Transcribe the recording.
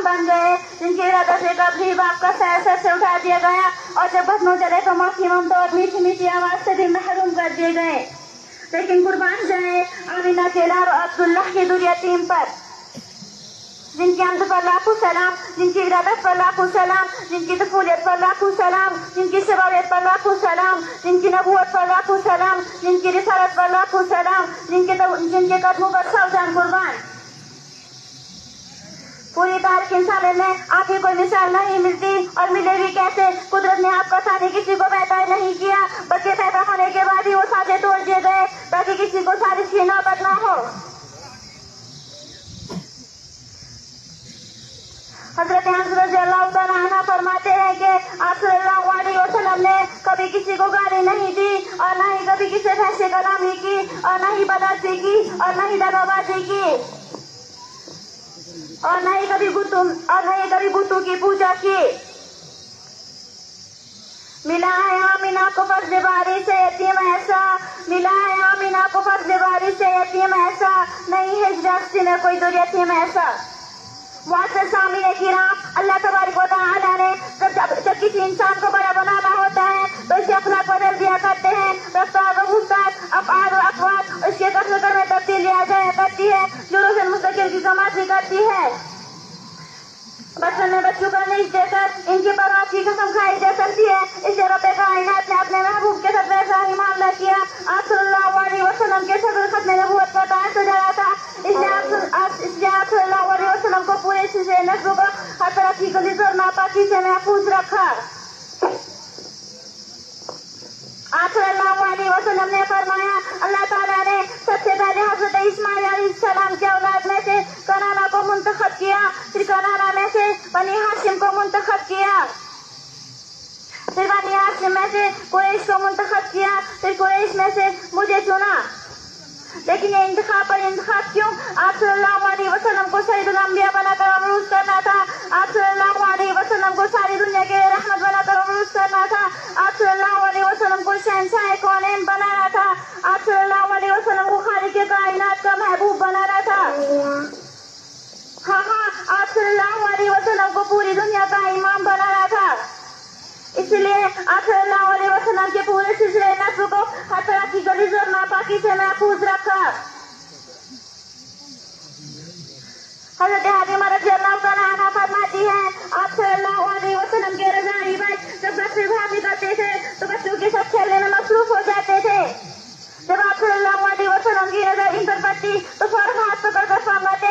गुलाम बन गए, जिनकी इरादा से कभी बाप का सर से उठा दिया गया और जब बदनों चले तो माफी ममता और मीठी मीठी आवाज से भी महरूम कर दिए गए। लेकिन कुर्बान जाए आमिना के लाल अब्दुल्लाह के दूर यतीम पर, जिनकी अमद पर लाखों सलाम, जिनकी इरादत पर लाखों सलाम, जिनकी तफूलियत पर लाखों सलाम, जिनकी सवालियत पर लाखों सलाम, जिनकी नबूवत पर लाखों सलाम, जिनकी रिसालत पर लाखों सलाम, जिनके कदमों पर सौ जान कुर्बान। पूरी तारीख इंसान में आपकी कोई मिसाल नहीं मिलती और मिलेगी कैसे। कुदरत ने आपका सानी किसी को पैदा नहीं किया, बच्चे पैदा होने के बाद ही वो साजे तोड़ दिए गए ताकि किसी को साजिश की नौबत न हो। हजरत अल्लाह फरमाते हैं कि आप सल्लल्लाहु अलैहि वसल्लम ने कभी किसी को गाली नहीं दी और न ही कभी किसी फैसे कलामी की और न ही बदअज़ी की और न ही दगाबाजी की और न ही कभी बुतों की पूजा की। मिला है आमिना को फर्ज बारी से यतीम ऐसा, मिला है आमिना को फर्ज बारी से यतीम ऐसा, नहीं हिजरत में कोई दूर यतीम ऐसा। मुअज़्ज़ज़ सामीन किराम, अल्लाह तबारक व तआला ने जब किसी इंसान को बड़ा बनाना होता है तो इसके अखलाक बदल दिया करते हैं। रफ्तार व गुफ्तार, अफ़आल व अक़वाल उसके कसर में तब्दील जाया करती है, जो रोज़न मुस्तकिल की कमाई करती है। बचपन में बच्चों को नहीं देकर इनकी परवाह की कसम खाई जा सकती है। इसलिए रब्बे कायनात ने अपने महबूब के साथ वैसा ही मामला किया। आप सल्लल्लाहु अलैहि वसल्लम के सदर खत्म नबूवत का ताज सजाया था। इसलिए आप सल्लल्लाहु अलैहि वसल्लम को पूरे से नस्ल को हर तरह की गलीज़ और नापाकी से महफूज रखा। आप सल्लल्लाहु अलैहि वसल्लम ने फरमाया, अल्लाह ताला ने सबसे पहले हज़रत इस्माइल अलैहिस्सलाम के औलाद में से कनाना को मुंतखब किया, फिर कनाना में से बनी हाशिम को मुंतखब किया, फिर बनी हाशिम में से कुरैश को मुंतखब किया, फिर कुरैश में से मुझे चुना। लेकिन ये इंतखाब पर इंतखाब क्यों? आप सल्लल्लाहु अलैहि वसल्लम को सैयदुल अंबिया बनाकर अमरूज करना था। आप सल्लल्लाहु अलैहि वसल्लम को सारी दुनिया के रहमत बनाकर अमरूज करना था। आप सल्लल्लाहु अलैहि वसल्लम को शहंशाह कौनैन बनाना था। आप सल्लल्लाहु अलैहि वसल्लम को खालिक़े कायनात का महबूब बनाना था। हाँ, आप सल्लल्लाहु अलैहि वसल्लम को पूरी दुनिया का इमाम बनाना था। इसलिए आप सल्लल्लाहु अलैहि वसल्लम के पूरे सिलसिले नस्ल को हर तरह की गलीज़ और नापाकी से महफूज रखा। हज़रत हालिमा रज़ियल्लाहु तआला अन्हा फरमाती हैं, आप सल्लल्लाहु अलैहि वसल्लम के रज़ाई भाई जब बच्चे भागी करते थे तो बच्चों के साथ खेलने में मसरूफ हो जाते थे। जब आप सल्लल्लाहु अलैहि वसल्लम की नजर इन पर पड़ती तो फौरन हाथ पकड़ कर फरमाते